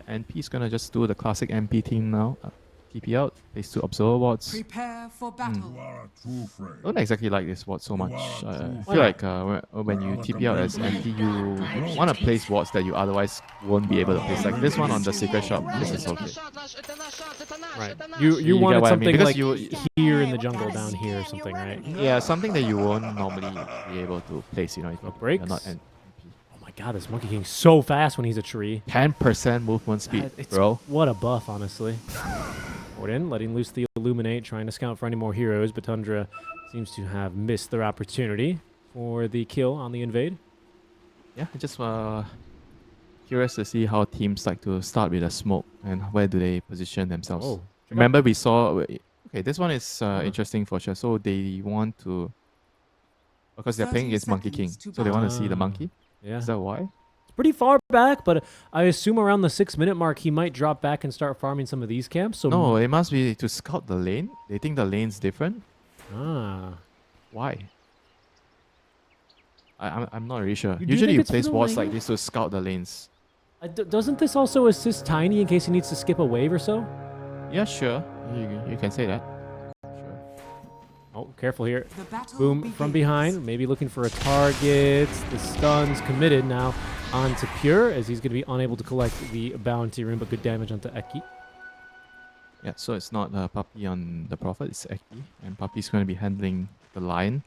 NP is gonna just do the classic MP team now. TP out, place 2 observer wards. Prepare for battle. Don't exactly like this ward so much. I feel like when you TP out as MP, you want to place wards that you otherwise won't be able to place. Like this one on the secret shop, this is okay. Right. You get wanted what I mean? something Because like you- here in the jungle down here or something, right? Yeah, something that you won't normally be able to place, you know, if you're breaks? not NP. Oh my god, this Monkey King's so fast when he's a tree. 10% movement speed, bro. What a buff, honestly. Gordon letting loose the Illuminate, trying to scout for any more heroes, but Tundra seems to have missed their opportunity for the kill on the invade. Yeah, just curious to see how teams like to start with a smoke and where do they position themselves. Oh, Remember we saw... Okay, this one is interesting for sure. So they want to... Because they're playing against Monkey King, so they want to see the monkey. Yeah. Is that why? Pretty far back, but I assume around the 6-minute mark he might drop back and start farming some of these camps. So No, it must be to scout the lane. They think the lane's different. Why? I'm not really sure. Usually you place wards like this to scout the lanes. Doesn't this also assist Tiny in case he needs to skip a wave or so? Yeah, sure. You can say that. Sure. Oh, careful here. Boom from behind, maybe looking for a target. The stun's committed now onto Pure, as he's going to be unable to collect the bounty rune, but good damage onto Eki. Yeah, so it's not Puppy on the Prophet, it's Eki. And Puppy's going to be handling the Lion.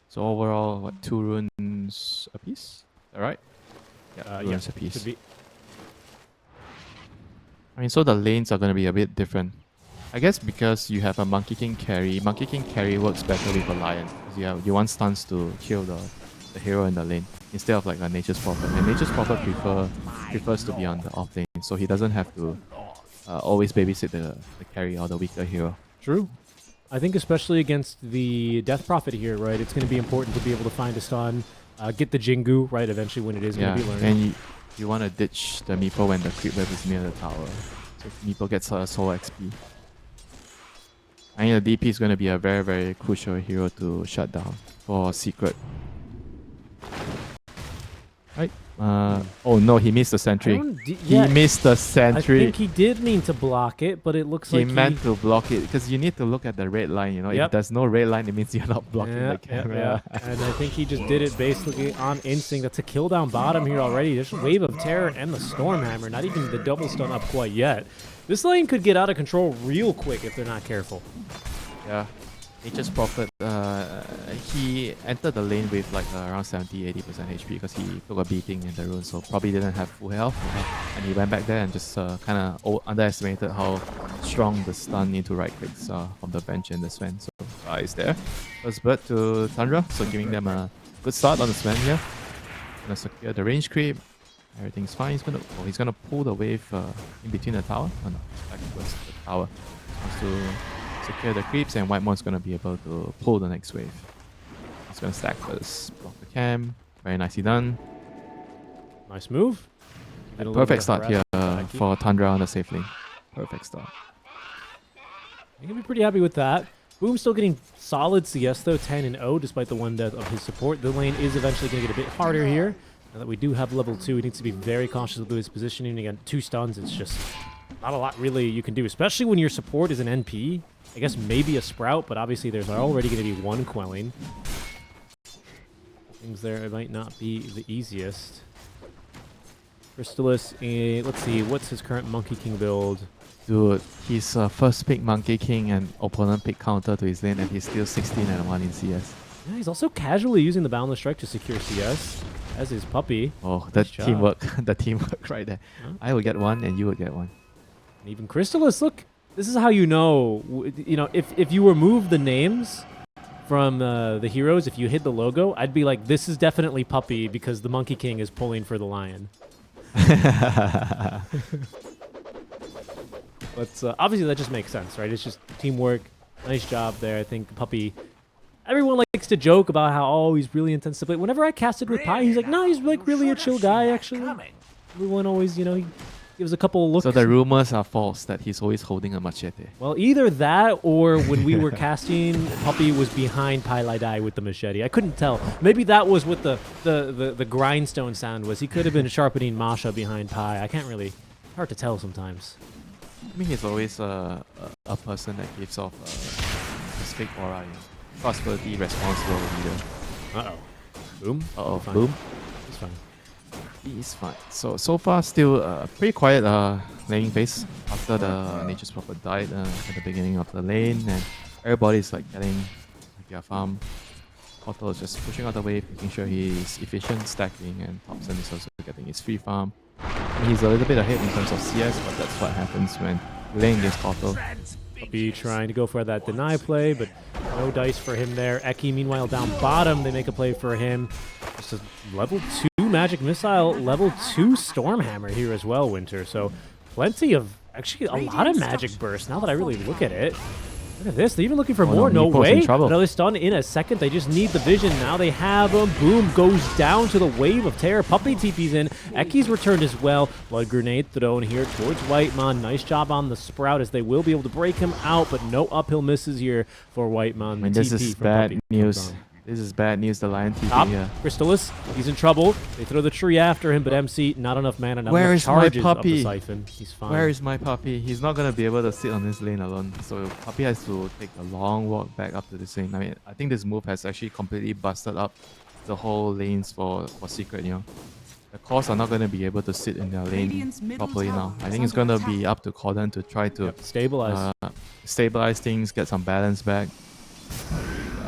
So overall, what, 2 runes a piece? Alright? Yeah, runes a piece. Should be. I mean, so the lanes are going to be a bit different. I guess because you have a Monkey King carry. Monkey King carry works better with a Lion. Because you want stuns to kill the hero in the lane instead of like a Nature's Prophet. And Nature's Prophet prefers to be on the off lane, so he doesn't have to always babysit the carry or the weaker hero. True. I think especially against the Death Prophet here, right, it's going to be important to be able to find a stun, get the Jingu, right, eventually when it is going to be learned. And you want to ditch the Meepo when the creep wave is near the tower. So Meepo gets a solo XP. I think the DP is going to be a very, very crucial hero to shut down for Secret. Right? Oh no, he missed the sentry. He missed the sentry. I think he did mean to block it, but it looks like he meant to block it because you need to look at the red line, you know. If there's no red line, it means you're not blocking the camera. And I think he just did it basically on instinct. That's a kill down bottom here already. There's a Wave of Terror and the Stormhammer. Not even the double stun up quite yet. This lane could get out of control real quick if they're not careful. Yeah. Nature's Prophet, he entered the lane with like around 70-80% HP because he took a beating in the rune, so probably didn't have full health. And he went back there and just kind of underestimated how strong the stun into right clicks from the bench and the Sven. So it's there. First bird to Tundra, so giving them a good start on the Sven here. Gonna secure the range creep. Everything's fine. He's gonna pull the wave in between the tower. Oh no, back towards the tower. Wants to secure the creeps, and Whitemore's going to be able to pull the next wave. He's going to stack first, block the camp. Very nicely done. Nice move. Perfect start here for Tundra on the safe lane. Perfect start. You can be pretty happy with that. Boom still getting solid CS though, 10 and 0 despite the 1 death of his support. The lane is eventually going to get a bit harder here. Now that we do have level 2, he needs to be very cautious with his positioning. Again, 2 stuns, it's just not a lot really you can do, especially when your support is an NP. I guess maybe a Sprout, but obviously there's already going to be 1 quelling. Things there, it might not be the easiest. Crystallis, let's see, what's his current Monkey King build? Dude, he's first pick Monkey King and opponent pick counter to his lane, and he's still 16 and 1 in CS. Yeah, he's also casually using the Boundless Strike to secure CS, as is Puppy. Oh, that teamwork, the teamwork right there. Huh? I will get 1 and you will get 1. And even Crystallis, look. This is how you know, if you remove the names from the heroes, if you hit the logo, I'd be like, this is definitely Puppy because the Monkey King is pulling for the Lion. But obviously that just makes sense, right? It's just teamwork. Nice job there. I think Puppy, everyone likes to joke about how, oh, he's really intense to play. Whenever I casted with Pi, he's like, no, he's like really a chill guy, actually. Everyone always, he gives a couple of looks. So the rumors are false that he's always holding a machete. Well, either that or when we were casting, Puppy was behind Pai Lai Dai with the machete. I couldn't tell. Maybe that was what the grindstone sound was. He could have been sharpening Masha behind Pai. I can't really hard to tell sometimes. I mean, he's always a person that gives off this fake aura, you know. Trustworthy, responsible leader. Uh-oh. Boom. Uh-oh, Fine. boom. He's fine. He's fine. So far, still pretty quiet laning phase after the Nature's Prophet died at the beginning of the lane, and everybody's like getting their farm. Kotal is just pushing out the wave, making sure he's efficient, stacking, and Thompson is also getting his free farm. He's a little bit ahead in terms of CS, but that's what happens when you lane against Kotal. Puppy trying to go for that deny play, but no dice for him there. Eki, meanwhile, down bottom, they make a play for him. Just a level 2 Magic Missile, level 2 Stormhammer here as well, Winter. So plenty of, actually, a lot of Magic Burst now that I really look at it. Look at this. They're even looking for more. No way. Another stun in a second. They just need the vision. Now they have him. Boom goes down to the wave of terror. Puppy TP's in. Eki's returned as well. Blood grenade thrown here towards Whitemon. Nice job on the Sprout as they will be able to break him out, but no uphill misses here for Whitemon. I mean, this is bad news. This is bad news. The Lion TP here. Crystallis, he's in trouble. They throw the tree after him, but MC, not enough mana, not Where enough is my charges of the puppy? Siphon. He's fine. Where is my puppy? He's not gonna be able to sit on this lane alone. So puppy has to take a long walk back up to this lane. I mean, I think this move has actually completely busted up the whole lanes for Secret, you know. The cores are not gonna be able to sit in their lane properly now. I think it's gonna be up to Corden to try to stabilize things, get some balance back.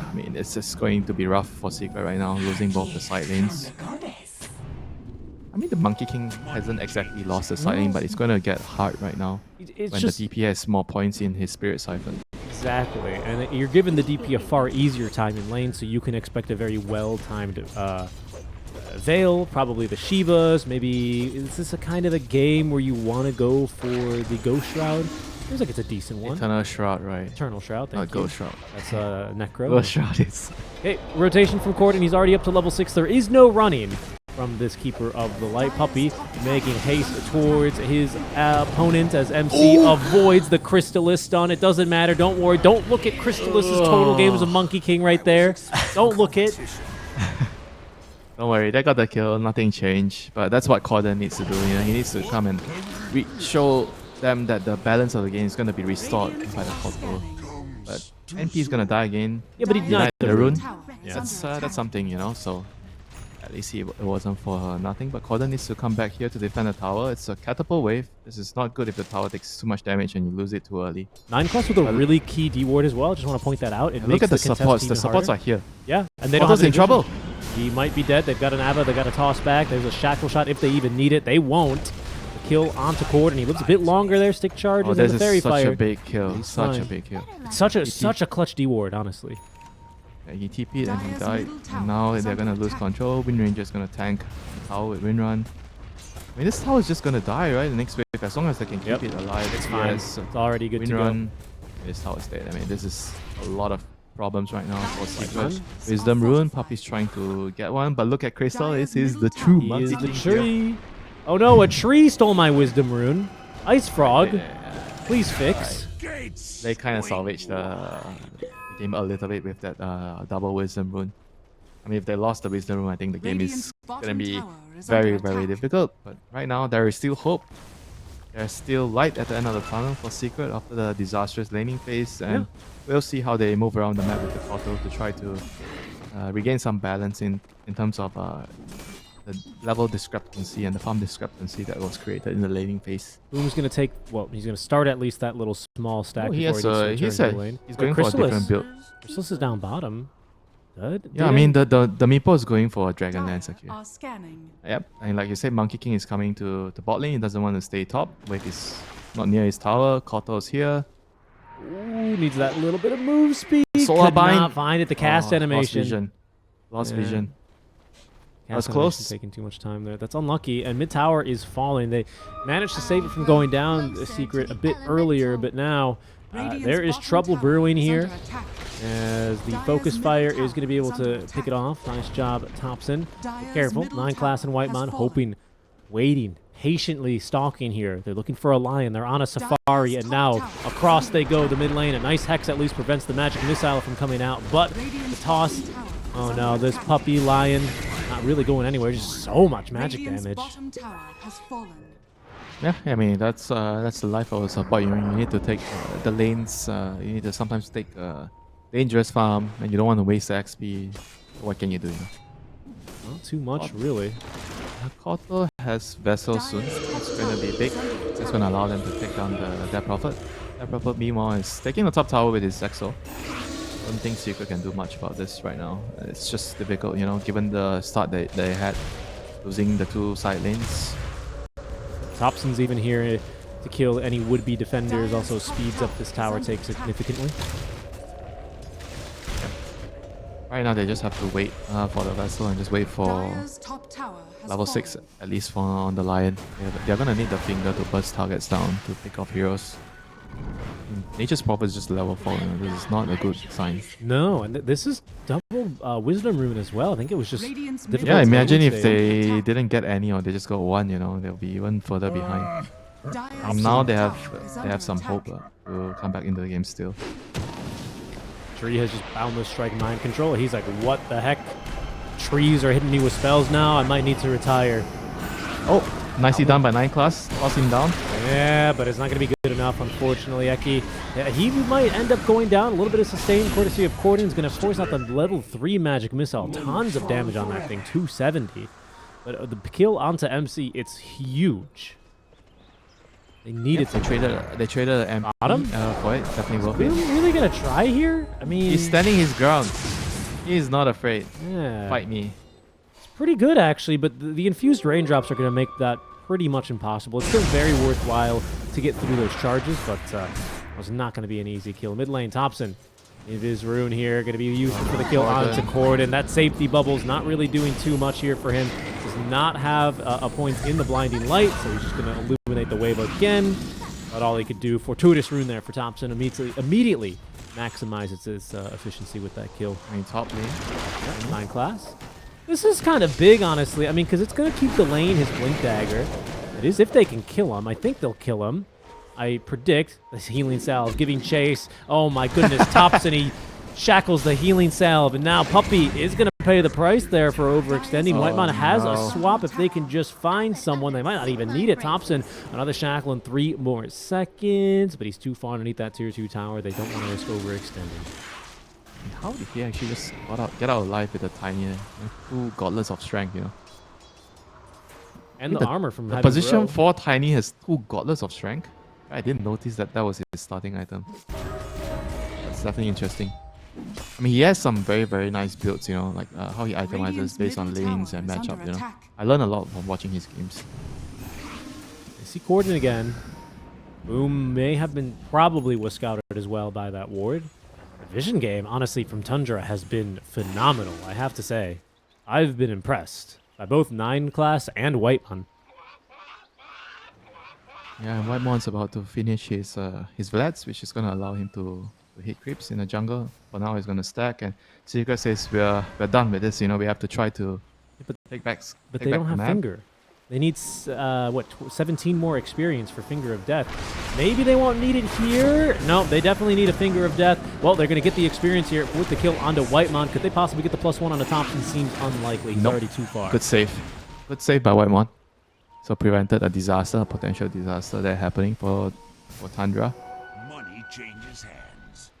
I mean, it's just going to be rough for Secret right now, losing both the side lanes. I mean, the Monkey King hasn't exactly lost the side lane, but it's going to get hard right now when the DP has more points in his Spirit Siphon. Exactly, and you're giving the DP a far easier time in lane, so you can expect a very well-timed Veil, probably the Shivas. Maybe is this a kind of a game where you want to go for the Ghost Shroud? Seems like it's a decent one. Eternal Shroud, right? Eternal Shroud, thank you. Ghost Shroud. That's Necro. Ghost Shroud is... Okay, rotation from Corden. He's already up to level 6. There is no running from this Keeper of the Light. Puppy making haste towards his opponent as MC avoids the Crystallis stun. It doesn't matter. Don't worry. Don't look at Crystallis' total games of Monkey King right there. Don't look it. Don't worry, they got the kill. Nothing changed. But that's what Corden needs to do. You know, he needs to come and show them that the balance of the game is going to be restored by the Kotal. But NP is going to die again. Yeah, but he denied the rune. Yeah. That's something, you know. So at least it wasn't for nothing. But Corden needs to come back here to defend the tower. It's a catapult wave. This is not good if the tower takes too much damage and you lose it too early. 9+ with a really key D ward as well. Just want to point that out. It look makes at the supports. The supports are here. Yeah, and they don't have in trouble. He might be dead. They've got an Ava. They've got a toss back. There's a shackle shot if they even need it. They won't. Kill onto Corden. He lives a bit longer there. Stick charges and the fairy fire. Such a big kill. Such a big kill. Such a clutch D ward, honestly. Yeah, he TP'd and he died. And now they're gonna lose control. Wind Ranger's gonna tank the tower with Windrun. I mean, this tower is just gonna die, right? The next wave, as long as they can keep it alive. It's fine. It's already good to go. This tower's dead. I mean, this is a lot of problems right now for Secret. Wisdom Rune, Puppy's trying to get one, but look at Crystal. This is the true Monkey King. Tree. Oh no, a tree stole my Wisdom Rune. Ice Frog, please fix. Right. They kind of salvaged the game a little bit with that double Wisdom Rune. I mean, if they lost the Wisdom Rune, I think the game is going to be very, very difficult. But right now, there is still hope. There's still light at the end of the tunnel for Secret after the disastrous laning phase. And we'll see how they move around the map with the Kotal to try to regain some balance in terms of the level discrepancy and the farm discrepancy that was created in the laning phase. Boom's going to take, well, he's going to start at least that little small stack before he gets to the lane. He's going for a different build. Crystallis is down bottom. Yeah, I mean, the Meepo is going for a Dragonlance actually. Yep, and like you said, Monkey King is coming to bot lane. He doesn't want to stay top. Wave is not near his tower. Kotal is here. Ooh, needs that little bit of move speed. Solar Bind. Not find it. The cast animation. Lost vision. That was close. Taking too much time there. That's unlucky. And mid tower is falling. They managed to save it from going down the Secret a bit earlier, but now there is trouble brewing here. As the focus fire is going to be able to pick it off. Nice job, Thompson. Be careful. 9 and Whitemon hoping, waiting, patiently stalking here. They're looking for a lion. They're on a safari, and now across they go the mid lane. A nice hex at least prevents the magic missile from coming out, but the toss. Oh no, this puppy lion not really going anywhere. Just so much magic damage. Yeah, I mean that's the life of a support. You need to take the lanes. You need to sometimes take dangerous farm, and you don't want to waste the XP. What can you do? Not too much, really. Kotal has Vessel soon. It's going to be big. It's going to allow them to take down the Dead Prophet. Dead Prophet, meanwhile, is taking the top tower with his Exo. Don't think Secret can do much about this right now. It's just difficult, given the start that they had, losing the 2 side lanes. Thompson's even here to kill any would-be defenders, also speeds up this tower take significantly. Right now, they just have to wait for the Vessel and just wait for level 6, at least for on the Lion. They're going to need the finger to burst targets down to pick off heroes. Nature's Prophet is just level 4. This is not a good sign. No, and this is double Wisdom Rune as well. I think it was just difficult. Yeah, imagine if they didn't get any or they just got 1, they'll be even further behind. Now they have some hope to come back into the game still. Tree has just boundless strike mind control. He's like, what the heck? Trees are hitting me with spells now. I might need to retire. Oh, nicely done by 9 class. Toss him down. Yeah, but it's not going to be good enough, unfortunately. Eki, he might end up going down. A little bit of sustain, courtesy of Corden. Is going to force out the level 3 magic missile. Tons of damage on that thing, 270. But the kill onto MC, it's huge. They needed to. They traded an MP for it. Definitely worth it. Really gonna try here? I mean, he's standing his ground. He is not afraid. Yeah. Fight me. It's pretty good actually, but the infused raindrops are gonna make that pretty much impossible. It's still very worthwhile to get through those charges, but it was not gonna be an easy kill. Mid lane, Thompson. His rune here, going to be used for the kill onto Corden. That safety bubble's not really doing too much here for him. Does not have a point in the blinding light, so he's just going to illuminate the wave again. But all he could do, fortuitous rune there for Thompson, immediately maximizes his efficiency with that kill. I mean, top lane. Yep, 9 class. This is kind of big, honestly. I mean, because it's going to keep delaying his Blink Dagger. It is if they can kill him. I think they'll kill him. I predict this healing salve giving chase. Oh my goodness, Thompson, he shackles the healing salve, and now Puppey is going to pay the price there for overextending. Whitemon has a swap if they can just find someone. They might not even need it. Thompson, another shackle in 3 more seconds, but he's too far underneath that tier 2 tower. They don't want to risk overextending. How did he actually just get out alive with a tiny 2 gauntlets of strength, And the armor from the position 4 tiny has 2 gauntlets of strength. I didn't notice that was his starting item. That's definitely interesting. I mean, he has some very, very nice builds, like how he itemizes based on lanes and matchup, I learned a lot from watching his games. I see Corden again. Boom probably was scouted as well by that ward. The vision game, honestly, from Tundra has been phenomenal, I have to say. I've been impressed by both 9 class and Whitemon. Yeah, and Whitemon's about to finish his Vlads, which is going to allow him to hit creeps in the jungle. For now, he's going to stack, and Secret says we're done with this. We have to try to take back. But they don't have Finger. They need 17 more experience for Finger of Death. Maybe they won't need it here. No, they definitely need a Finger of Death. Well, they're going to get the experience here with the kill onto Whitemon. Could they possibly get the +1 on the Thompson? Seems unlikely. He's already too far. Good save. Good save by Whitemon. So prevented a potential disaster that happening for Tundra. Money changes hands.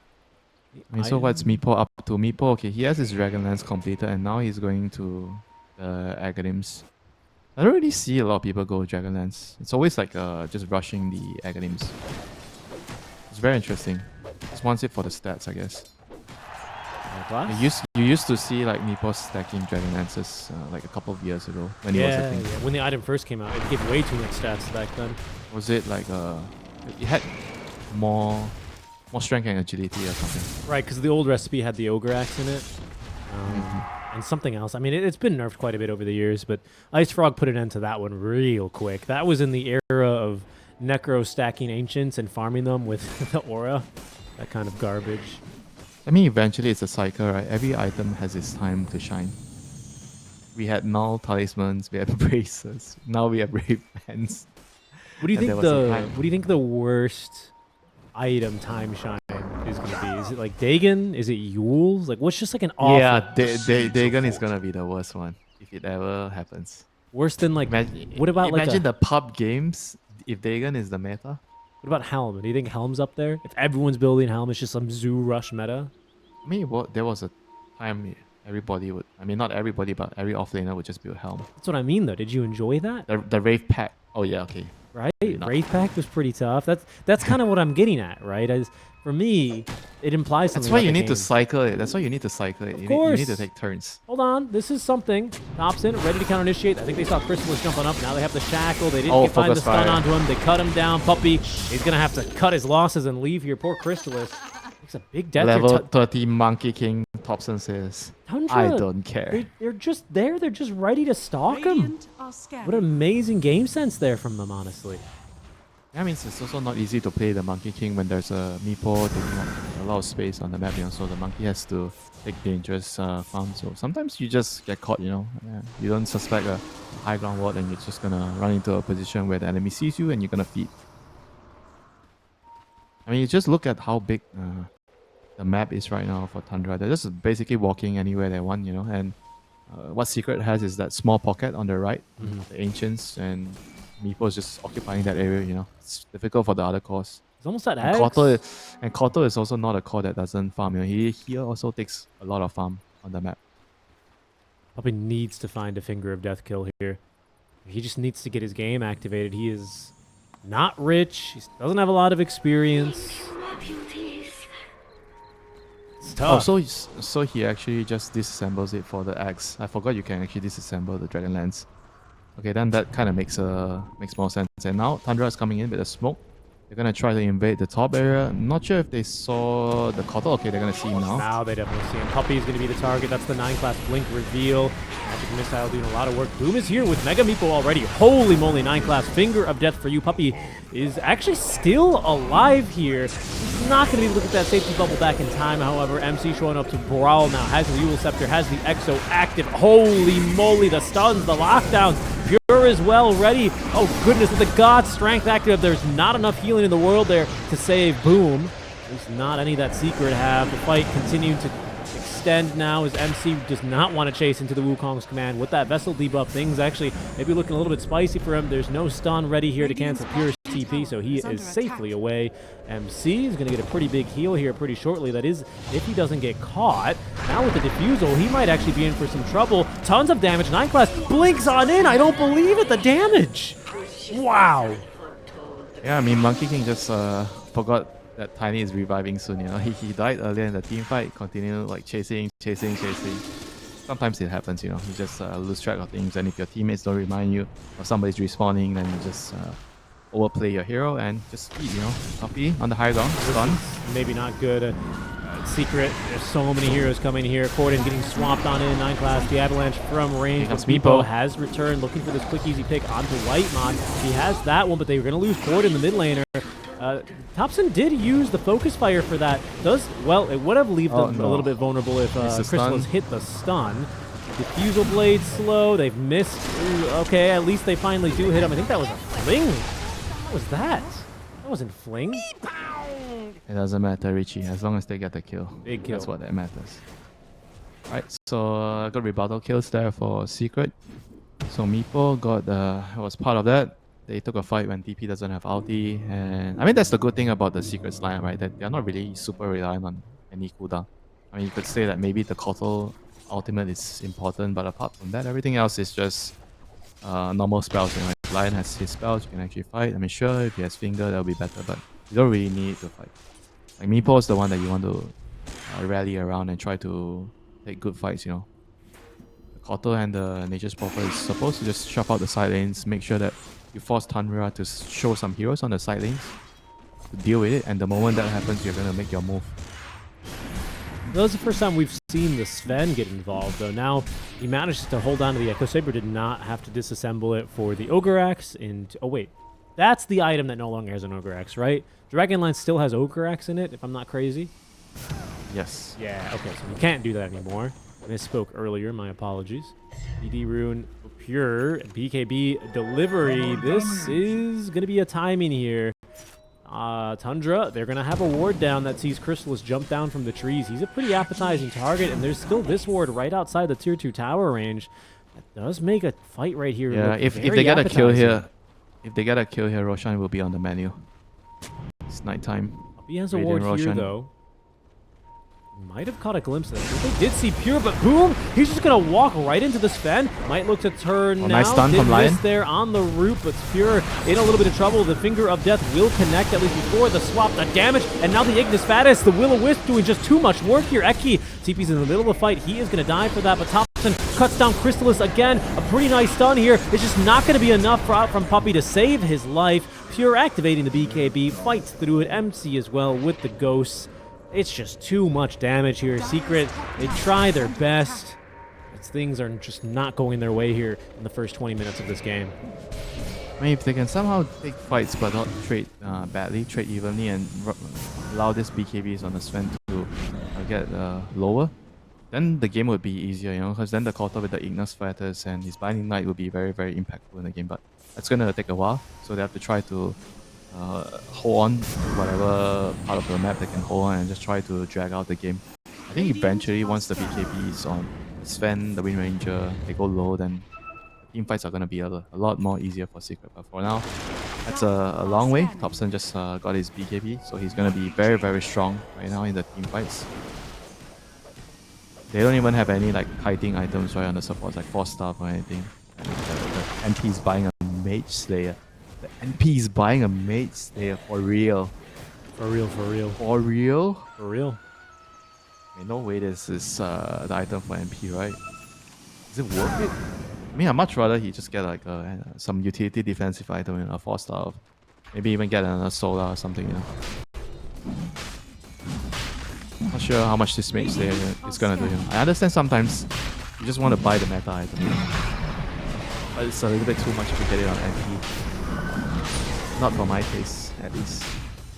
I mean, so what's Meepo up to? Meepo, okay, he has his Dragonlance completed, and now he's going to the Aghanim's. I don't really see a lot of people go Dragonlance. It's always like just rushing the Aghanim's. It's very interesting. Just wants it for the stats, I guess. You used to see like Meepo stacking Dragonlances like a couple of years ago when he was a thing. Yeah, when the item first came out, it gave way too much stats back then. Was it like it had more strength and agility or something? Right, because the old recipe had the Ogre Axe in it. And something else. I mean, it's been nerfed quite a bit over the years, but Ice Frog put an end to that one real quick. That was in the era of Necro stacking Ancients and farming them with the Aura. That kind of garbage. I mean, eventually it's a cycle, right? Every item has its time to shine. We had null talismans, we had braces, now we have brave hands. What do you think the worst item time shine is going to be? Is it like Dagon? Is it Yule's? Like, what's just like an awful... Yeah, Dagon is going to be the worst one, if it ever happens. Worse than like... what about imagine the pub games, if Dagon is the meta, What about Helm? Do you think Helm's up there? If everyone's building Helm, it's just some zoo rush meta. I mean, there was a time everybody would. I mean, not everybody, but every offlaner would just build Helm. That's what I mean, though. Did you enjoy that? The Wraith Pack. Oh yeah, okay. Right? not. Wraith Pack was pretty tough. That's kind of what I'm getting at, right? For me, it implies something. That's why about you the need to game. cycle it. That's why you need to cycle it. Of You course. need to take turns. Hold on, this is something. Thompson ready to counter initiate. I think they saw Chrysalis jumping up. Now they have the shackle. They didn't find the focus stun fire. onto him. They cut him down. Puppy, he's gonna have to cut his losses and leave here. Poor Chrysalis. It's a big death. Level here. 30 Monkey King Thompson says, Tundra, I don't care. They're just there. They're just ready to stalk him. Radiant are scanning. What amazing game sense there from them, honestly. That means it's also not easy to play the Monkey King when there's a Meepo taking up a lot of space on the map, so the monkey has to take dangerous farms. So sometimes you just get caught, Yeah. You don't suspect a high ground ward and you're just gonna run into a position where the enemy sees you and you're gonna feed. I mean, you just look at how big the map is right now for Tundra. They're just basically walking anywhere they want, and what Secret has is that small pocket on the right, the Ancients, and Meepo is just occupying that area, It's difficult for the other cores. It's almost that And X. Kotal is also not a core that doesn't farm. He also takes a lot of farm on the map. Puppy needs to find a Finger of Death kill here. He just needs to get his game activated. He is not rich. He doesn't have a lot of experience. It's tough. So he actually just disassembles it for the axe. I forgot you can actually disassemble the Dragonlance. Okay, then that kind of makes more sense. And now Tundra is coming in with a smoke. They're gonna try to invade the top area. I'm not sure if they saw the Kotal. Okay, they're gonna see him now. Now they definitely see him. Puppy is going to be the target. That's the 9-class Blink reveal. Magic Missile doing a lot of work. Boom is here with Mega Meepo already. Holy moly, 9-class Finger of Death for you. Puppy is actually still alive here. He's not going to be able to get that safety bubble back in time. However, MC showing up to brawl now. Has the Yule Scepter, has the Exo active. Holy moly, the stuns, the lockdowns. Pure as well, ready. Oh goodness, with the God Strength active, there's not enough healing in the world there to save Boom. At least not any that Secret have. The fight continuing to extend now as MC does not want to chase into the Wukong's command. With that Vessel debuff, things actually maybe looking a little bit spicy for him. There's no stun ready here to cancel Pure's TP, so he is safely away. MC is going to get a pretty big heal here pretty shortly. That is, if he doesn't get caught. Now with the Diffusal, he might actually be in for some trouble. Tons of damage. 9-class blinks on in. I don't believe it. The damage. Wow. Yeah, I mean, Monkey King just forgot that Tiny is reviving soon, He died earlier in the team fight, continue like chasing. Sometimes it happens, You just lose track of things, and if your teammates don't remind you or somebody's respawning, then you just overplay your hero and just feed, Puppy on the high ground, stun. Maybe not good. Secret, there's so many heroes coming here. Corden getting swamped on in 9-class. The Avalanche from range. Here comes Meepo Meepo. has returned, looking for this quick, easy pick onto Whitemon. He has that one, but they were going to lose Corden, the mid laner. Thompson did use the focus fire for that. It would have left them a little bit vulnerable if Chrysalis hit the stun. Diffusal blade slow. They've missed. Ooh, okay, at least they finally do hit him. I think that was a fling. What was that? That wasn't fling. It doesn't matter, Richie, as long as they get the kill. Big kill. That's what that matters. Alright, so got rebuttal kills there for Secret. So Meepo was part of that. They took a fight when TP doesn't have ulti, and I mean that's the good thing about the Secret's line, right? That they're not really super reliant on any cooldown. I mean, you could say that maybe the Kotal ultimate is important, but apart from that, everything else is just normal spells. If Lion has his spells, you can actually fight. I mean, sure, if he has Finger, that'll be better, but you don't really need to fight. Like Meepo is the one that you want to rally around and try to take good fights, The Kotal and the Nature's Prophet is supposed to just shove out the side lanes, make sure that you force Tundra to show some heroes on the side lanes to deal with it, and the moment that happens, you're gonna make your move. That was the first time we've seen the Sven get involved, though. Now he manages to hold on to the Echo Saber, did not have to disassemble it for the Ogre Axe. Oh wait, that's the item that no longer has an Ogre Axe, right? Dragonlance still has Ogre Axe in it, if I'm not crazy. Yes. Yeah, okay, so you can't do that anymore. Misspoke earlier, my apologies. BD Rune, Pure, BKB delivery. This is going to be a timing here. Tundra, they're going to have a ward down that sees Chrysalis jump down from the trees. He's a pretty appetizing target, and there's still this ward right outside the tier 2 tower range. That does make a fight right here. Yeah, look if very they get a kill appetizing. here, If they get a kill here, Roshan will be on the menu. It's nighttime. He has a Radiant ward here, Roshan. though. Might have caught a glimpse of that. They did see Pure, but boom! He's just gonna walk right into the Sven. Might look to turn now. Nice stun from Did Lion. miss there on the root, but Pure in a little bit of trouble. The Finger of Death will connect, at least before the swap, the damage, and now the Ignis Fatus, the Will-O-Wisp doing just too much work here. Eki, TP's in the middle of the fight. He is gonna die for that, but Thompson cuts down Crystallis again. A pretty nice stun here. It's just not gonna be enough from Puppey to save his life. Pure activating the BKB, fights through it. MC as well with the Ghosts. It's just too much damage here. Secret, they try their best. But things are just not going their way here in the first 20 minutes of this game. I mean, if they can somehow take fights but not trade badly, trade evenly, and allow this BKBs on the Sven to get lower, then the game would be easier, you know, because then the counter with the Ignis Fatus and his Binding Knight will be very, very impactful in the game. But it's going to take a while, so they have to try to hold on to whatever part of the map they can hold on and just try to drag out the game. I think eventually, once the BKB is on Sven, the Wind Ranger, they go low, then team fights are going to be a lot more easier for Secret. But for now, that's a long way. Thompson just got his BKB, so he's going to be very, very strong right now in the team fights. They don't even have any like kiting items right on the supports, like Force Staff or anything. And the NP is buying a Mage Slayer. The NP is buying a Mage Slayer for real. For real, for real. For real? For real. I mean, no way this is the item for NP, right? Is it worth it? I mean, I'd much rather he just get like some utility defensive item in a Force Staff. Maybe even get another Solar or something, you know. Not sure how much this Mage Slayer is gonna do him. I understand sometimes you just want to buy the meta item, but it's a little bit too much to get it on NP. Not for my taste, at least.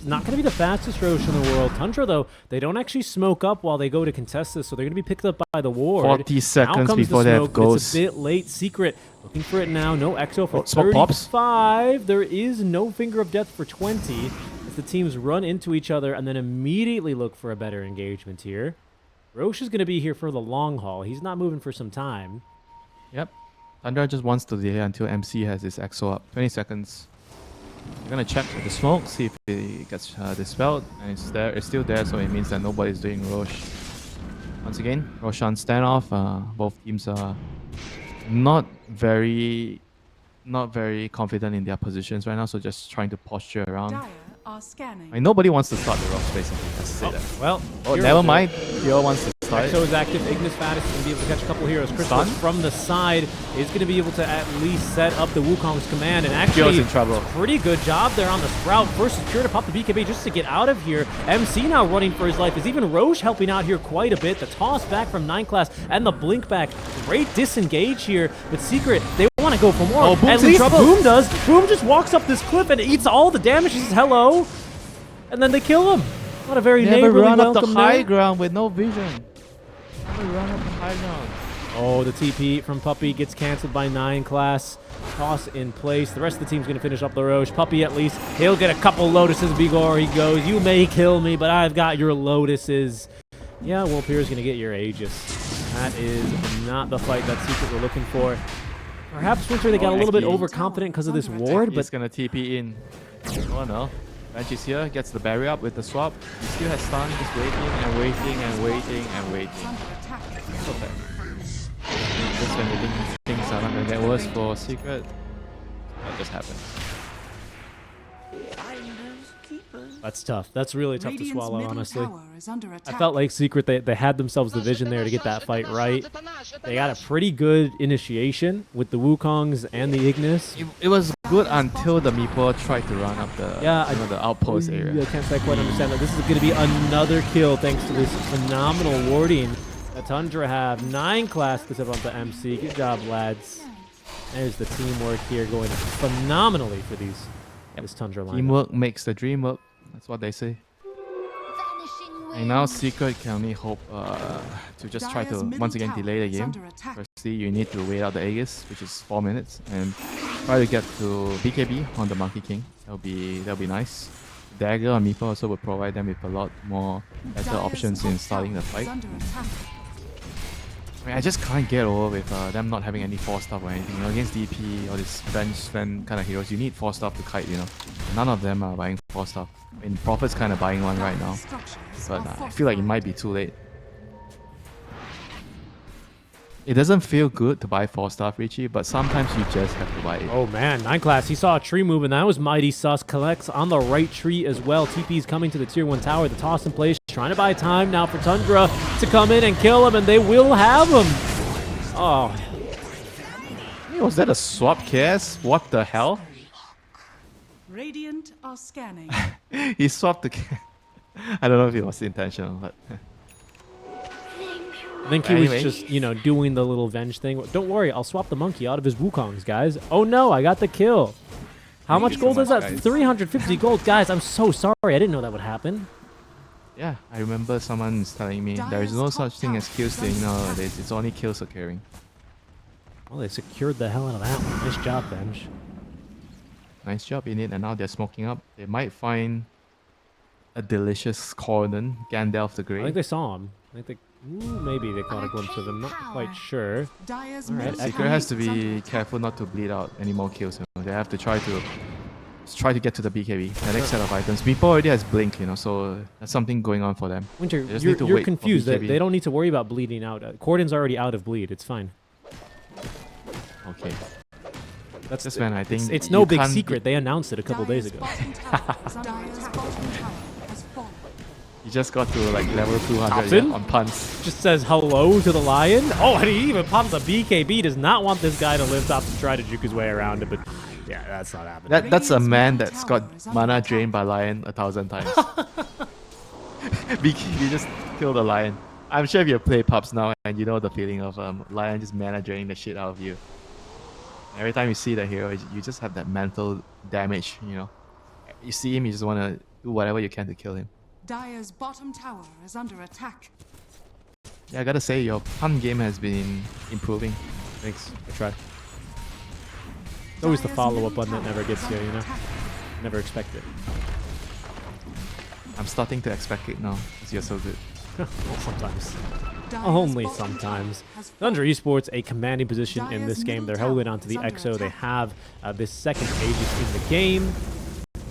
Not going to be the fastest Rosh in the world. Tundra, though, they don't actually smoke up while they go to contest this, so they're going to be picked up by the ward. 40 seconds comes before the they smoke, have Ghosts. It's a bit late. Secret looking for it now. No Exo for Smoke pops. 35. There is no Finger of Death for 20. As the teams run into each other and then immediately look for a better engagement here. Rosh is going to be here for the long haul. He's not moving for some time. Yep. Tundra just wants to delay until MC has his Exo up. 20 seconds. We're gonna check the smoke, see if it gets dispelled, and it's there. It's still there, so it means that nobody's doing Rosh. Once again, Roshan standoff. Both teams are not very confident in their positions right now, so just trying to posture around. Dire are scanning. I mean, nobody wants to start the Rosh, basically. Let's say that. Well, Oh, Hero never will do it. mind. Hero wants to start. Exo is active. Ignis Fatus is going to be able to catch a couple heroes. Crystallis from the side is going to be able to at least set up the Wukong's command. And actually, Hero's in trouble. pretty good job there on the Sprout. First secure to pop the BKB just to get out of here. MC now running for his life. Is even Roche helping out here quite a bit. The toss back from 9 class and the blink back. Great disengage here. But Secret, they want to go for more. Oh, Boom's at in least trouble. Boom does. Boom just walks up this cliff and eats all the damage. He says hello. And then they kill him. Not a very Never neighborly run up the welcome high there. ground with no vision. Never run up the high ground. Oh, the TP from Puppey gets canceled by 9 class. Toss in place. The rest of the team's going to finish up the Roche. Puppey at least, he'll get a couple Lotuses before he goes. You may kill me, but I've got your Lotuses. Yeah, well, Pierre's going to get your Aegis. That is not the fight that Secret were looking for. Perhaps Winter, they got a little bit overconfident because of this ward, He's but gonna TP in. Oh no. Banshee's here, gets the barrier up with the swap. He still has stun, just waiting and waiting and waiting and waiting. Okay. Just when you think things are not gonna get worse for Secret, that just happened. that's tough. That's really tough to Radiant's swallow, middle honestly. tower is under I attack. felt like Secret, they had themselves the vision there to get that fight right. They got a pretty good initiation with the Wukongs and the Ignis. It was good until the Meepo tried to run up the the outpost I area. can't say I quite understand that. This is going to be another kill thanks to this phenomenal warding that Tundra have. 9 class to step onto MC. Good job, lads. There's the teamwork here going phenomenally for this Tundra line. Teamwork makes the dream work. That's what they say. And now Secret can only hope to just try to Dire's once again middle delay the tower is game. under attack. Firstly, you need to wait out the Aegis, which is 4 minutes, and try to get to BKB on the Monkey King. That'll be nice. Dagger on Meepo also will provide them with a lot more better Dire's options in top starting the tower fight. is under attack. I mean, I just can't get over with them not having any 4-star or anything. You know, against DP or this bench fan kind of heroes, you need 4-star to kite, you know. None of them are buying 4-star. I mean, Prophet's kind of buying one right now. But I feel like it might be too late. It doesn't feel good to buy 4-star, Richie, but sometimes you just have to buy it. Oh man, 9 class, he saw a tree move, and that was mighty sus. Collects on the right tree as well. TP's coming to the tier 1 tower. The toss in place, trying to buy time now for Tundra to come in and kill him, and they will have him. Oh. Hey, was that a swap cast? What the hell? Radiant are scanning. He swapped the I don't know if it was intentional, but... I think he was just, you know, doing the little venge thing. Don't worry, I'll swap the monkey out of his Wukongs, guys. Oh no, I got the kill. How much gold is that? Guys. 350 gold. Guys, I'm so sorry. I didn't know that would happen. Yeah, I remember someone telling me there is no such thing as kill stealing nowadays. It's only kill securing. Well, they secured the hell out of that one. Nice job, Venge. Nice job in it, and now they're smoking up. They might find a delicious Corden, Gandalf the I Grey. think they saw him. I think maybe they caught a glimpse of him. Not quite sure. Alright, Secret has to be careful not to bleed out any more kills. You know? They have to try to get to the BKB. The next set of items. Meepo already has Blink, you know, so there's something going on for them. Winter, They just need to you're wait for confused. BKB. They don't need to worry about bleeding out. Corden's already out of bleed. It's fine. Okay. That's Just when I think it's no big can't- secret. They announced it a couple days ago. You just got to like level 200 Thompson? yeah, on punts. Just says hello to the lion. Oh, and he even pops a BKB. Does not want this guy to live top to try to juke his way around it, but yeah, that's not happening. That's a man that's got mana drained by lion 1,000 times. BKB just killed a lion. I'm sure if you play pubs now and you know the feeling of lion just mana draining the shit out of you. Every time you see the hero, you just have that mental damage, you know. You see him, you just want to do whatever you can to kill him. Dire's bottom tower is under attack. Yeah, I gotta say, your punt game has been improving. Thanks. I tried. It's always the follow-up one that never gets you, you know? Never expect it. I'm starting to expect it now, because you're so good. Well, sometimes. Only sometimes. Tundra Esports, a commanding position in this game. They're holding on to the EXO. They have this second Aegis in the game.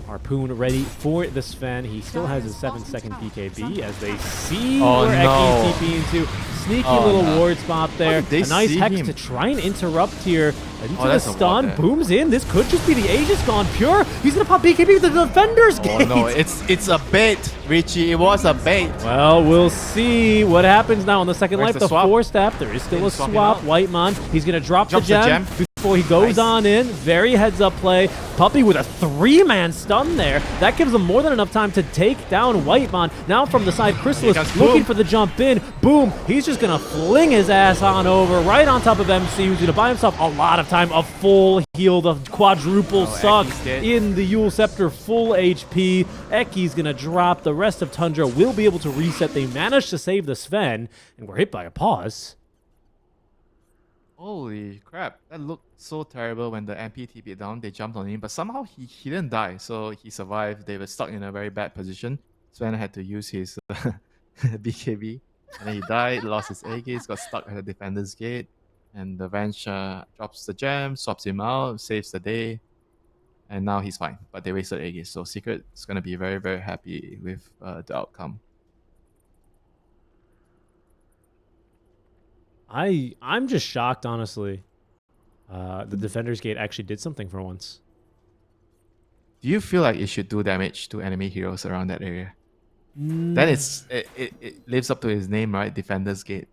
Harpoon ready for the Sven. He still has his 7-second BKB as they see where Eki TP into. Sneaky little ward spot there. A nice hex to try and interrupt here. Into the stun. Booms in. This could just be the Aegis gone pure. He's going to pop BKB with the Defender's Gate. Oh no, it's a bait, Richie. It was a bait. Well, we'll see what happens now on the second life. the The swap? 4-step. There is still a swap. Whiteman. He's going to drop the Jumps the gem. gem. Before he goes on in, very heads-up play. Puppey with a 3-man stun there. That gives him more than enough time to take down Whitemon. Now from the side, Chrysalis looking for the jump in. Boom! He's just gonna fling his ass on over, right on top of MC, who's gonna buy himself a lot of time. A full heal, the quadruple suck in the Yule Scepter, full HP. Eki's gonna drop. The rest of Tundra will be able to reset. They managed to save the Sven, and we're hit by a pause. Holy crap, that looked so terrible when the MP TP'd down. They jumped on him, but somehow he didn't die, so he survived. They were stuck in a very bad position. Sven had to use his BKB, and then he died, lost his Aegis, got stuck at the Defender's Gate, and the Venge drops the gem, swaps him out, saves the day, and now he's fine. But they wasted Aegis, so Secret is going to be very, very happy with the outcome. I'm just shocked, honestly. The Defender's Gate actually did something for once. Do you feel like it should do damage to enemy heroes around that area? Then it lives up to his name, right? Defender's Gate.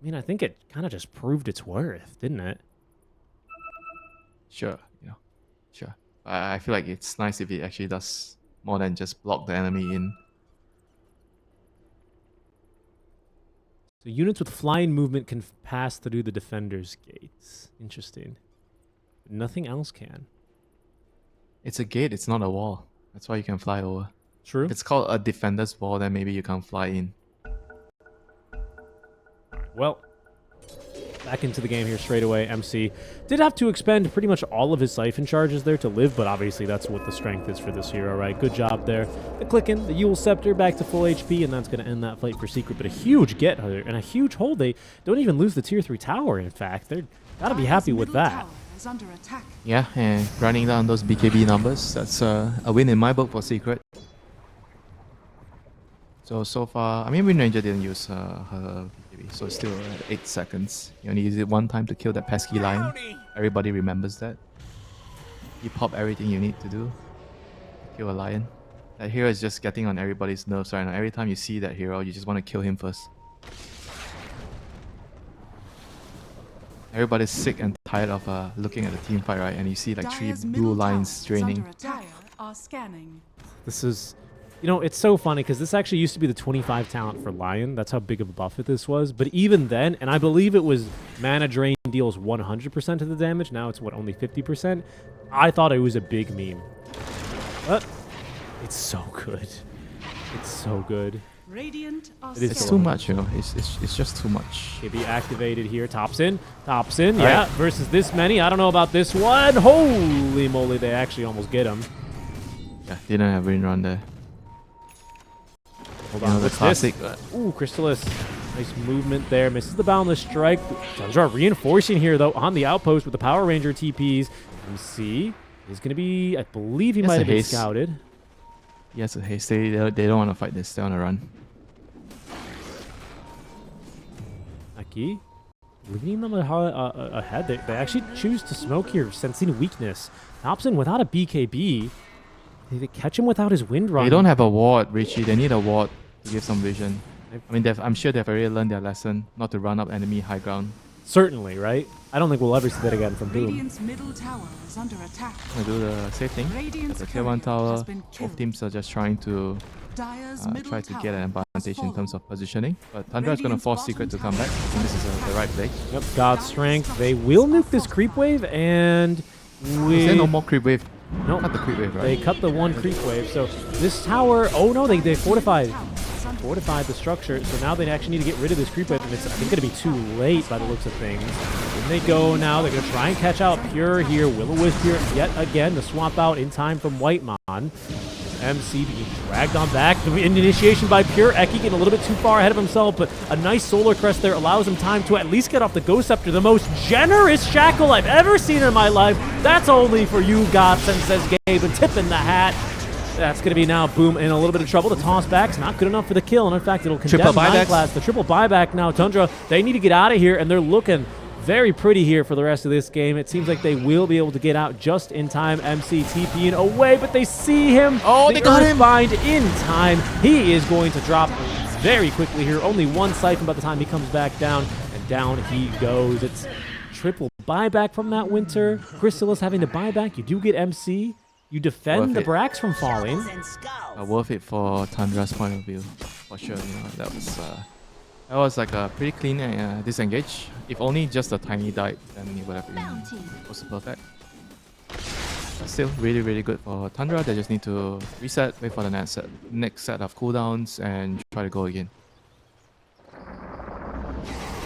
I mean, I think it kind of just proved its worth, didn't it? Sure, sure. I feel like it's nice if it actually does more than just block the enemy in. So units with flying movement can pass through the Defender's Gates. Interesting. Nothing else can. It's a gate, it's not a wall. That's why you can fly over. True. If it's called a defender's wall, then maybe you can't fly in. Well, back into the game here straight away. MC did have to expend pretty much all of his Siphon charges there to live, but obviously that's what the strength is for this hero, right? Good job there. The clicking, the Yule Scepter back to full HP, and that's going to end that fight for Secret. But a huge get here and a huge hold. They don't even lose the tier 3 tower, in fact. They're got to be happy with that. Under attack. Yeah, and running down those BKB numbers, that's a win in my book for Secret. So far, I mean, Wind Ranger didn't use her BKB, so it's still 8 seconds. You only use it one time to kill that pesky lion. Everybody remembers that. You pop everything you need to do to kill a lion. That hero is just getting on everybody's nerves right now. Every time you see that hero, you just want to kill him first. Everybody's sick and tired of looking at the team fight, right? And you see like 3 blue lines draining. This is, you know, it's so funny because this actually used to be the 25 talent for Lion. That's how big of a buff this was. But even then, and I believe it was mana drain deals 100% of the damage. Now it's what, only 50%? I thought it was a big meme. But it's so good. It's so good. Radiant It's too much, you know. It's just too much. KB activated here. Tops in. Yeah, right. Versus this many. I don't know about this one. Holy moly, they actually almost get him. Yeah, didn't have Wind Run there. Hold on, the classic. Ooh, Crystallis. Nice movement there. Misses the Boundless Strike. Tundra reinforcing here, though, on the outpost with the Power Ranger TPs. MC is going to be, I believe he might have been scouted. Yes, haste. They don't want to fight this. They want to run. Aki leading them ahead. They actually choose to smoke here, sensing weakness. Thompson without a BKB. They catch him without his Wind Run. They don't have a ward, Richie. They need a ward to give some vision. I mean, I'm sure they've already learned their lesson not to run up enemy high ground. Certainly, right? I don't think we'll ever see that again from Boom. Radiant's middle tower is under attack. They do the safe thing. At the tier 1 tower, both teams are just trying to get an advantage in terms of positioning. But Tundra is going to force Secret to come back. I think this is the right play. Yep, God's Strength. They will nuke this creep wave, and is there no more creep wave? No, cut the creep wave, right? They cut the one creep wave. So this tower, oh no, they fortified the structure. So now they actually need to get rid of this creep wave, and it's, I think, going to be too late by the looks of things. In they go now. They're going to try and catch out Pure here. Will-O-Wisp here yet again to swap out in time from Whitemon. MC being dragged on back. The initiation by Pure. Eki getting a little bit too far ahead of himself, but a nice Solar Crest there allows him time to at least get off the Ghost Scepter. The most generous shackle I've ever seen in my life. That's only for you, Godson, says Gabe, and tipping the hat. That's going to be now Boom in a little bit of trouble. The toss back's not good enough for the kill, and in fact, it'll condemn Class. The triple buyback now. Tundra, they need to get out of here, and they're looking very pretty here for the rest of this game. It seems like they will be able to get out just in time. MC TPing away, but they see him. Oh, they got him. Bind in time. He is going to drop very quickly here. Only one Siphon by the time he comes back down, and down he goes. It's triple buyback from that Winter. Crystallis having to buy back. You do get MC. You defend the Brax from falling. Worth it for Tundra's point of view, for sure. You know, that was like a pretty clean disengage. If only just a tiny dive, then it would have been also perfect. But still, really, really good for Tundra. They just need to reset, wait for the next set of cooldowns, and try to go again.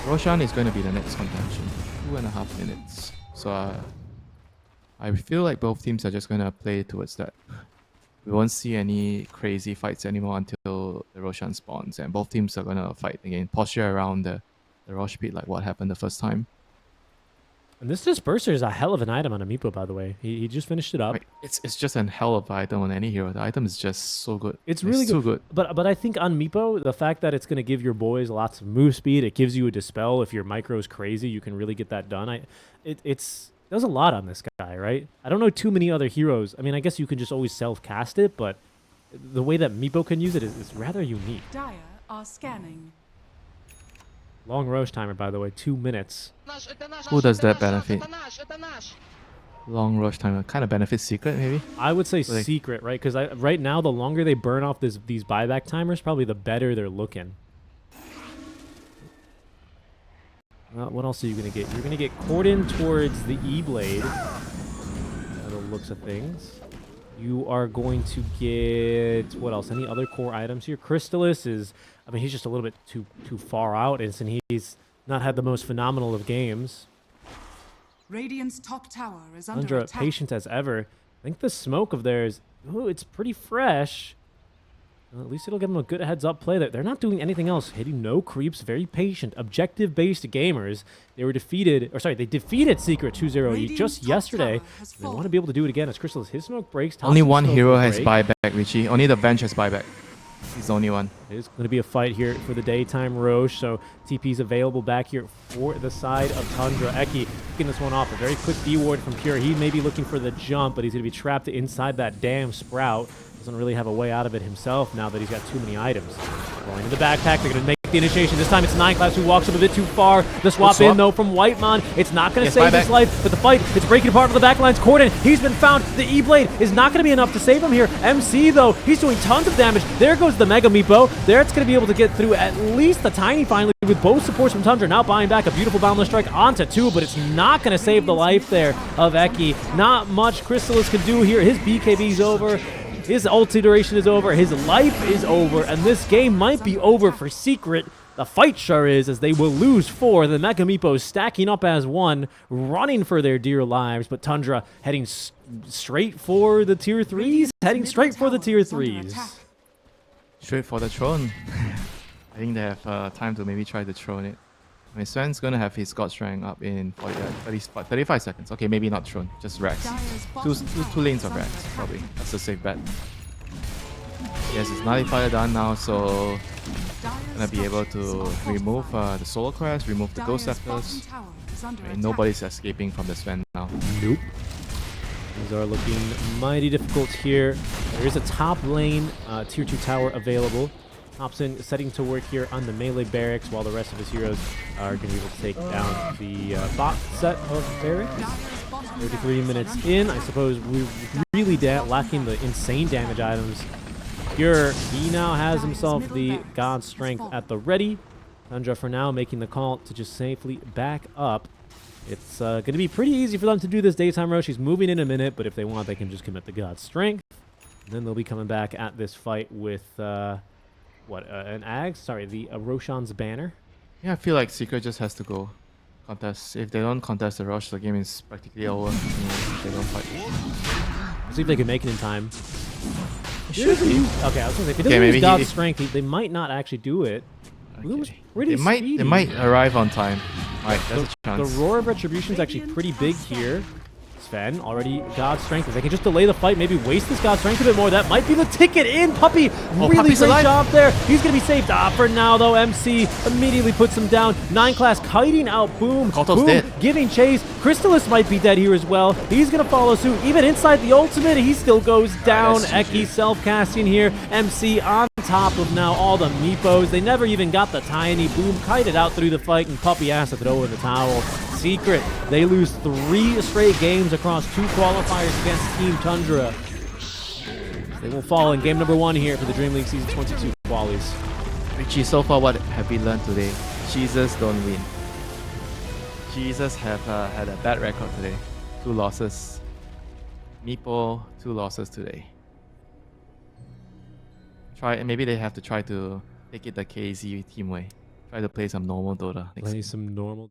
Roshan is going to be the next contention. 2.5 minutes. So I feel like both teams are just going to play towards that. We won't see any crazy fights anymore until the Roshan spawns, and both teams are going to fight again. Posture around the Rosh pit like what happened the first time. And this Disperser is a hell of an item on Amiibo, by the way. He just finished it up. Right. It's just a hell of an item on any hero. The item is just so good. It's really so good. But I think on Meepo, the fact that it's going to give your boys lots of move speed, it gives you a Dispel. If your micro is crazy, you can really get that done. There's a lot on this guy, right? I don't know too many other heroes. I mean, I guess you can just always self-cast it, but the way that Meepo can use it is rather unique. Dire are scanning. Long Roche timer, by the way, 2 minutes. Who does that benefit? Long Roche timer kind of benefits Secret, maybe? I would say Secret, right? Because right now, the longer they burn off these buyback timers, probably the better they're looking. What else are you going to get? You're going to get Corden towards the E-Blade. By the looks of things. You are going to get... What else? Any other core items here? Crystallis is... I mean, he's just a little bit too far out. And he's not had the most phenomenal of games. Radiant's top tower is under Tundra, attack. patient as ever. I think the smoke of theirs, oh, it's pretty fresh. Well, at least it'll give them a good heads-up play there. They're not doing anything else. Hitting no creeps, very patient, objective-based gamers. They were defeated, or sorry, they defeated Secret 2-0 Radiant's just top yesterday. tower has They want to fallen. be able to do it again as Crystal, his smoke breaks. Only Thompson's one smoke hero will has break. buyback, Richie. Only the bench has buyback. He's the only one. It is going to be a fight here for the daytime Roche, so TP's available back here for the side of Tundra. Eki picking this one off. A very quick D-ward from Pure. He may be looking for the jump, but he's going to be trapped inside that damn sprout. Doesn't really have a way out of it himself now that he's got too many items. Going in the backpack, they're going to make the initiation. This time it's 9class who walks up a bit too far. The swap in, though, from Whitemon. It's not going to save his life, but the fight, it's breaking apart from the backlines. Corden, he's been found. The E-Blade is not going to be enough to save him here. MC, though, he's doing tons of damage. There goes the Mega Meepo. There it's going to be able to get through at least the Tiny finally with both supports from Tundra. Now buying back a beautiful Boundless Strike onto 2, but it's not going to save the life there of Eki. Not much Chrysalis can do here. His BKB's over. His ulti duration is over. His life is over. And this game might be over for Secret. The fight sure is, as they will lose 4. The Mega Meepos stacking up as 1, running for their dear lives. But Tundra heading straight for the tier 3s. Heading straight for the tier 3s. Straight for the throne. I think they have time to maybe try to throne it. I mean, Sven's gonna have his God Strength up in 35 seconds. Okay, maybe not throne, just Rex. Two lanes of Rex, probably. That's a safe bet. Yes, it's Nullifier done now, so gonna be able to remove the Solar Crest, remove the Ghost Scepters. I mean, nobody's escaping from the Sven now. Nope. Things are looking mighty difficult here. There is a top lane tier 2 tower available. Thompson setting to work here on the melee barracks while the rest of his heroes are going to be able to take down the bot set of barracks. 33 minutes in. I suppose we're really lacking the insane damage items. Pure, he now has himself the God Strength at the ready. Tundra for now making the call to just safely back up. It's going to be pretty easy for them to do this daytime rush. He's moving in a minute, but if they want, they can just commit the God Strength. And then they'll be coming back at this fight with... an Ag? Sorry, the Roshan's banner. Yeah, I feel like Secret just has to go contest. If they don't contest the rush, the game is practically over. If they don't fight. See if they can make it in time. Should be. Okay, I was gonna say, if he Okay, doesn't maybe use God's Strength, they might not actually do it. It was pretty speedy. They might arrive on time. Right, there's a chance. The Roar of Retribution is actually pretty big here. Sven already God's Strength. If they can just delay the fight, maybe waste this God's Strength a bit more, that might be the ticket in. Puppy, really Puppy's great alive. job there. He's going to be saved. For now, though, MC immediately puts him down. 9class kiting out Boom. Koto's Boom dead. giving chase. Crystallis might be dead here as well. He's going to follow suit. Even inside the ultimate, he still goes down. that's Eki self-casting here. MC on top of now all the Meepos. They never even got the tiny. Boom kited out through the fight, and Puppy has to throw in the towel. Secret, they lose 3 straight games across 2 qualifiers against Team Tundra. They will fall in game number 1 here for the DreamLeague Season 22 qualies. Richie, so far what have we learned today? Jesus don't win. Jesus have had a bad record today. 2 losses. Meepo, 2 losses today. Maybe they have to try to take it the KZ team way. Try to play some normal Dota. Play some normal